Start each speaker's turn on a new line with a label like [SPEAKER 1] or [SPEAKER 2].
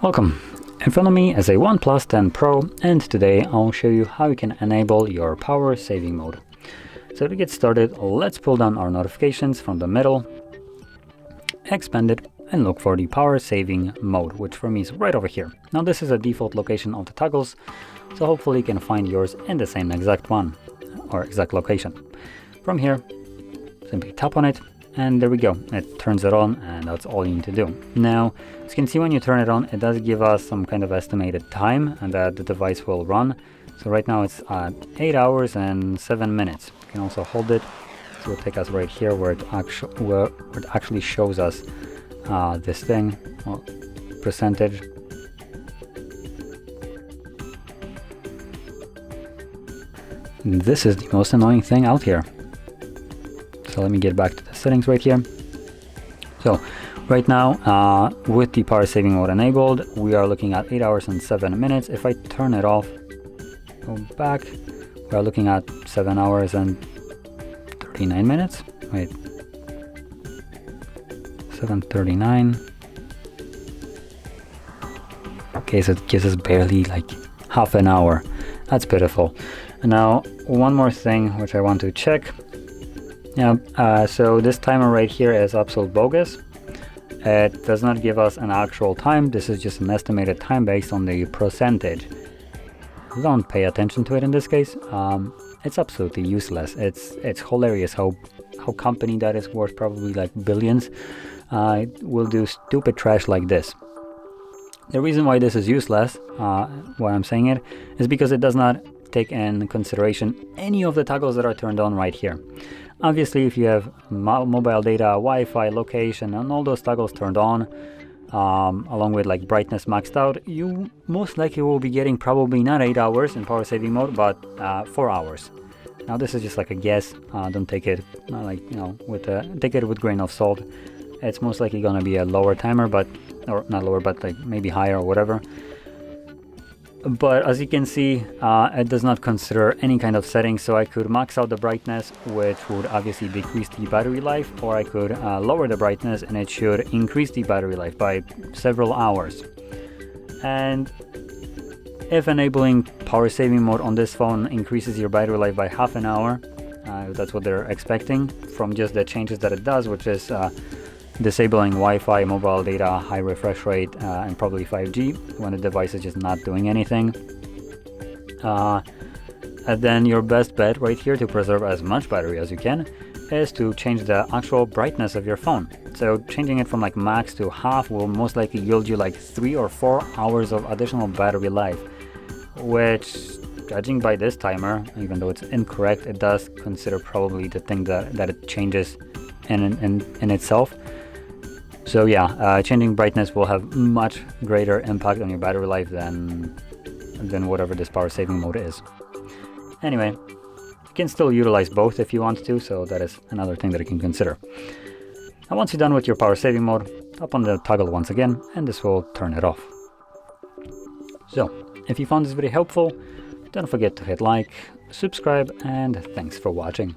[SPEAKER 1] Welcome! In front of me is a OnePlus 10 Pro, and today I'll show you how you can enable your power saving mode. So to get started, let's pull down our notifications from the middle, expand it, and look for the power saving mode, which for me is right over here. Now this is a default location of the toggles, so hopefully you can find yours in the same exact one, or exact location. From here, simply tap on it, and there we go, it turns it on, and that's all you need to do. Now, as you can see, when you turn it on, it does give us some kind of estimated time and that the device will run. So right now it's at 8 hours and 7 minutes. You can also hold it, so it'll take us right here where it actually shows us this thing, well, percentage. This is the most annoying thing out here. So let me get back to the settings right here. So right now, with the power saving mode enabled, we are looking at 8 hours and 7 minutes. If I turn it off, go back, we are looking at 7 hours and 39 minutes. Wait, 7:39. Okay, so it gives us barely like half an hour. That's pitiful. And now one more thing which I want to check. Yeah, so this timer right here is absolute bogus. It does not give us an actual time. This is just an estimated time based on the percentage. Don't pay attention to it in this case. It's absolutely useless. It's hilarious how company that is worth probably like billions will do stupid trash like this. The reason why this is useless, why I'm saying it, is because it does not take in consideration any of the toggles that are turned on right here. Obviously, if you have mobile data, Wi-Fi, location, and all those toggles turned on, along with like brightness maxed out, you most likely will be getting probably not 8 hours in power saving mode, but 4 hours. Now this is just like a guess. Don't take it take it with a grain of salt. It's most likely gonna be a lower timer, or not lower, but like maybe higher or whatever. But as you can see, it does not consider any kind of settings, so I could max out the brightness, which would obviously decrease the battery life, or I could lower the brightness and it should increase the battery life by several hours. And if enabling power saving mode on this phone increases your battery life by half an hour, that's what they're expecting from just the changes that it does, which is disabling Wi-Fi, mobile data, high refresh rate, and probably 5G when the device is just not doing anything. And then your best bet right here to preserve as much battery as you can is to change the actual brightness of your phone. So changing it from like max to half will most likely yield you like 3 or 4 hours of additional battery life, which, judging by this timer, even though it's incorrect, it does consider probably the thing that it changes in itself. So yeah, changing brightness will have much greater impact on your battery life than whatever this power saving mode is. Anyway, you can still utilize both if you want to, so that is another thing that you can consider. Now once you're done with your power saving mode, tap on the toggle once again, and this will turn it off. So, if you found this video helpful, don't forget to hit like, subscribe, and thanks for watching.